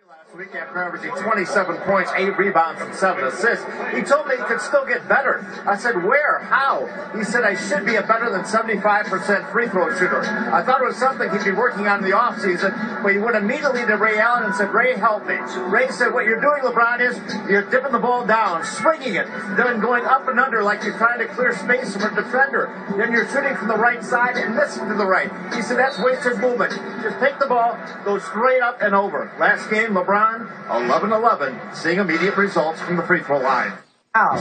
Last week, after averaging 27 points, 8 rebounds, and 7 assists, he told me he could still get better. I said, where? How? He said, I should be a better than 75% free throw shooter. I thought it was something he'd be working on in the offseason, but he went immediately to Ray Allen and said, Ray, help me. Ray said, what you're doing, LeBron, is you're dipping the ball down, swinging it, then going up and under like you're trying to clear space from a defender. Then you're shooting from the right side and missing to the right. He said, that's wasted movement. Just take the ball, go straight up and over. Last game, LeBron, 11-11, seeing immediate results from the free throw line. Wow.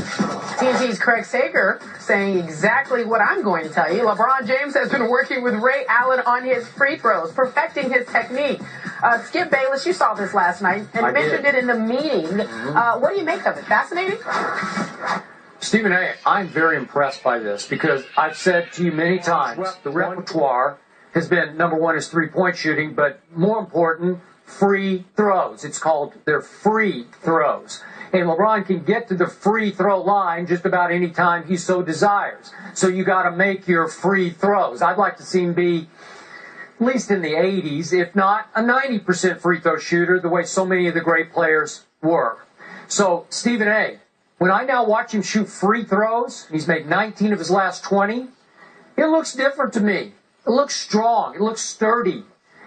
TNT's Craig Sager saying exactly what I'm going to tell you. LeBron James has been working with Ray Allen on his free throws, perfecting his technique. Skip Bayless, you saw this last night and mentioned it in the meeting. What do you make of it? Fascinating? Stephen A., I'm very impressed by this because I've said to you many times, the repertoire has been, number one, is three-point shooting, but more important, free throws. It's called their free throws. And LeBron can get to the free throw line just about any time he so desires. So you got to make your free throws. I'd like to see him be at least in the 80s, if not a 90% free throw shooter, the way so many of the great players were. So, Stephen A., when I now watch him shoot free throws, he's made 19 of his last 20, it looks different to me. It looks strong. It looks sturdy.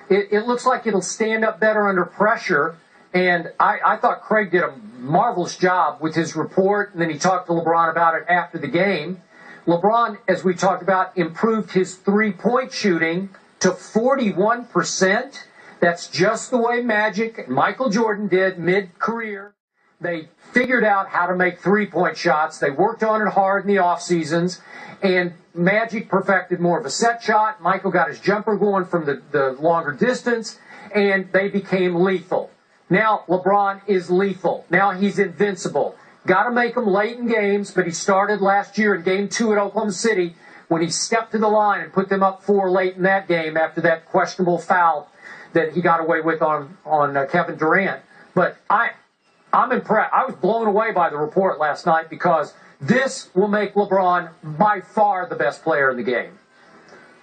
It looks like it'll stand up better under pressure. And I thought Craig did a marvelous job with his report, and then he talked to LeBron about it after the game. LeBron, as we talked about, improved his three-point shooting to 41%. That's just the way Magic and Michael Jordan did mid-career. They figured out how to make three-point shots. They worked on it hard in the off seasons, and Magic perfected more of a set shot. Michael got his jumper going from the longer distance, and they became lethal. Now LeBron is lethal. Now he's invincible. Got to make him late in games, but he started last year in Game 2 at Oklahoma City when he stepped to the line and put them up 4 late in that game after that questionable foul that he got away with on Kevin Durant. But I'm impressed. I was blown away by the report last night because this will make LeBron by far the best player in the game.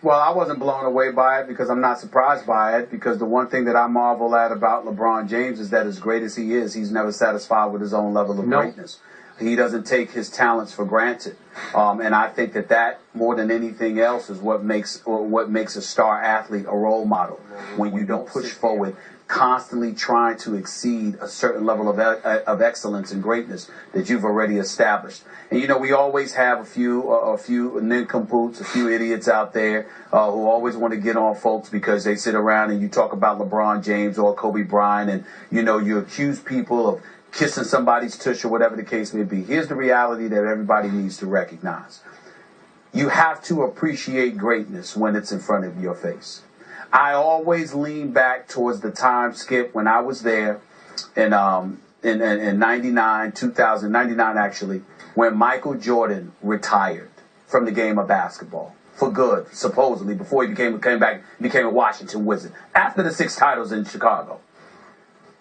Well, I wasn't blown away by it because I'm not surprised by it, because the one thing that I marvel at about LeBron James is that as great as he is, he's never satisfied with his own level of greatness. He doesn't take his talents for granted. And I think that more than anything else is what makes a star athlete a role model. When you don't push forward, constantly trying to exceed a certain level of excellence and greatness that you've already established. And, you know, we always have a few nincompoops, a few idiots out there who always want to get on folks because they sit around and you talk about LeBron James or Kobe Bryant and, you know, you accuse people of kissing somebody's tush or whatever the case may be. Here's the reality that everybody needs to recognize. You have to appreciate greatness when it's in front of your face. I always lean back towards the time, Skip, when I was there in 99, 2000, 99 actually, when Michael Jordan retired from the game of basketball for good, supposedly, before he came back, became a Washington Wizard, after the 6 titles in Chicago.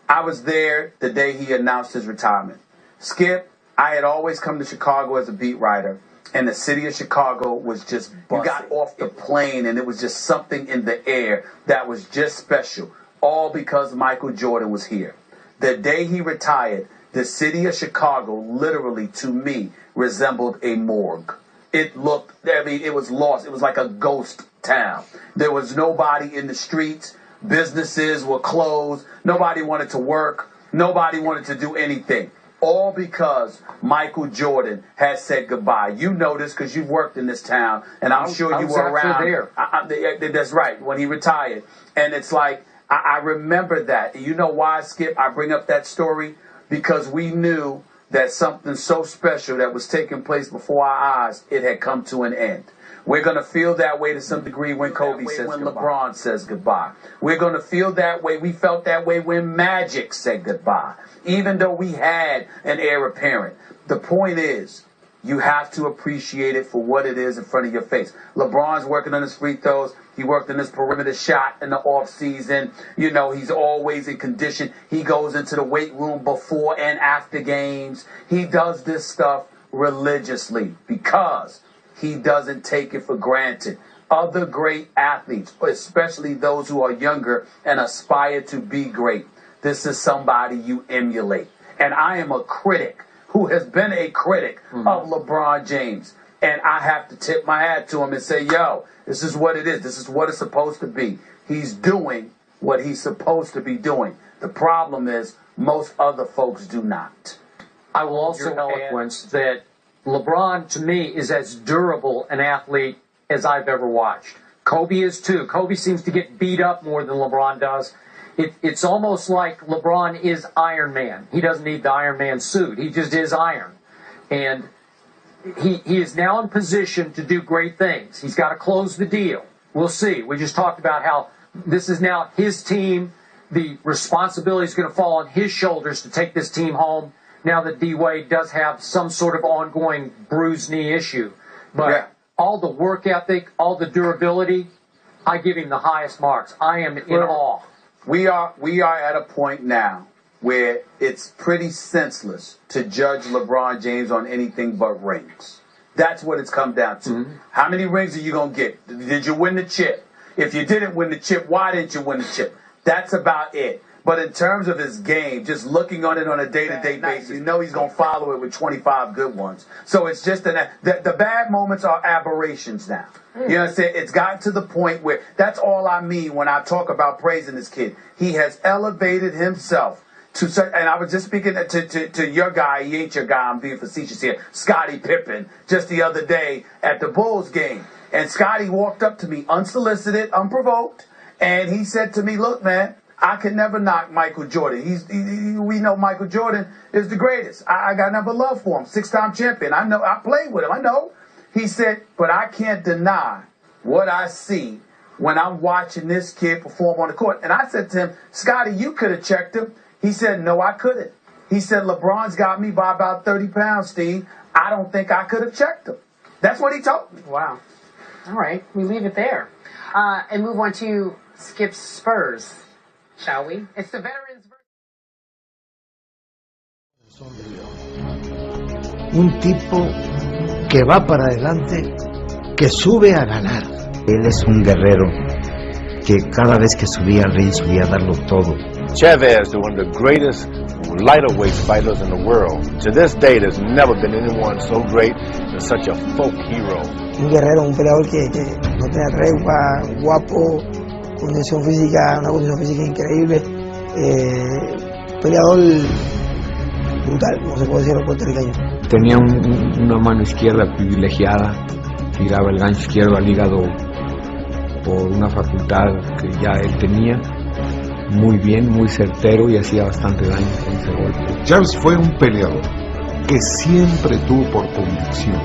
I was there the day he announced his retirement. Skip, I had always come to Chicago as a beat writer, and the city of Chicago was just busted. You got off the plane, and it was just something in the air that was just special, all because Michael Jordan was here. The day he retired, the city of Chicago literally, to me, resembled a morgue. It was lost. It was like a ghost town. There was nobody in the streets. Businesses were closed. Nobody wanted to work. Nobody wanted to do anything. All because Michael Jordan had said goodbye. You know this because you've worked in this town, and I'm sure you were around. There. That's right, when he retired. And it's like, I remember that. You know why, Skip, I bring up that story? Because we knew that something so special that was taking place before our eyes, it had come to an end. We're going to feel that way to some degree when Kobe says goodbye. When LeBron says goodbye. We're going to feel that way. We felt that way when Magic said goodbye, even though we had an heir apparent. The point is, you have to appreciate it for what it is in front of your face. LeBron's working on his free throws. He worked on his perimeter shot in the off season. You know, he's always in condition. He goes into the weight room before and after games. He does this stuff religiously because he doesn't take it for granted. Other great athletes, especially those who are younger and aspire to be great, this is somebody you emulate. And I am a critic who has been a critic of LeBron James. And I have to tip my hat to him and say, yo, this is what it is. This is what it's supposed to be. He's doing what he's supposed to be doing. The problem is most other folks do not. I will also eloquence that LeBron, to me, is as durable an athlete as I've ever watched. Kobe is too. Kobe seems to get beat up more than LeBron does. It's almost like LeBron is Iron Man. He doesn't need the Iron Man suit. He just is iron. And he is now in position to do great things. He's got to close the deal. We'll see. We just talked about how this is now his team. The responsibility is going to fall on his shoulders to take this team home now that D-Wade does have some sort of ongoing bruised knee issue. But all the work ethic, all the durability, I give him the highest marks. I am in awe. We are at a point now where it's pretty senseless to judge LeBron James on anything but rings. That's what it's come down to. How many rings are you going to get? Did you win the chip? If you didn't win the chip, why didn't you win the chip? That's about it. But in terms of his game, just looking on it on a day-to-day basis, you know he's going to follow it with 25 good ones. So it's just the bad moments are aberrations now. You know what I'm saying? It's gotten to the point where that's all I mean when I talk about praising this kid. He has elevated himself to such, and I was just speaking to your guy, he ain't your guy, I'm being facetious here, Scottie Pippen, just the other day at the Bulls game. And Scottie walked up to me unsolicited, unprovoked, and he said to me, look, man, I can never knock Michael Jordan. We know Michael Jordan is the greatest. I got never love for him. 6-time champion. I know. I played with him. I know. He said, but I can't deny what I see when I'm watching this kid perform on the court. And I said to him, Scottie, you could have checked him. He said, no, I couldn't. He said, LeBron's got me by about 30 pounds, Steve. I don't think I could have checked him. That's what he told me. Wow. All right. We leave it there. And move on to Skip's Spurs. Shall we? It's the veterans. Un tipo que va para adelante, que sube a ganar. Él es un guerrero que cada vez que subía al ring subía a darlo todo. Chavez is one of the greatest lighter weight fighters in the world. To this day, there's never been anyone so great and such a folk hero. Un guerrero, un peleador que no tenía tregua, guapo, condición física, una condición física increíble, peleador brutal, no se puede decir, puertorriqueño. Tenía una mano izquierda privilegiada, tiraba el gancho izquierdo al hígado por una facultad que ya él tenía, muy bien, muy certero y hacía bastante daño con ese golpe. James fue un peleador que siempre tuvo por convicción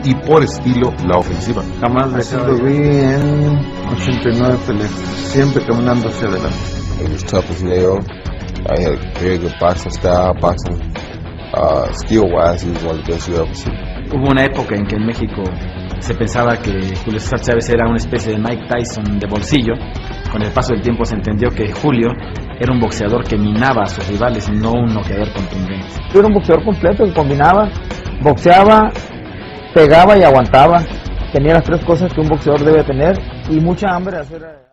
y por estilo la ofensiva. Jamás lo vi en 89 peleas, siempre caminando hacia adelante. He was tough as nails. I had very good boxing style, skill-wise, he was one of the best you ever seen. Hubo una época en que en México se pensaba que Julio César Chávez era una especie de Mike Tyson de bolsillo. Con el paso del tiempo se entendió que Julio era un boxeador que minaba a sus rivales, no un noqueador contundente. Era un boxeador completo que combinaba, boxeaba, pegaba y aguantaba. Tenía las tres cosas que un boxeador debe tener y mucha hambre de hacer.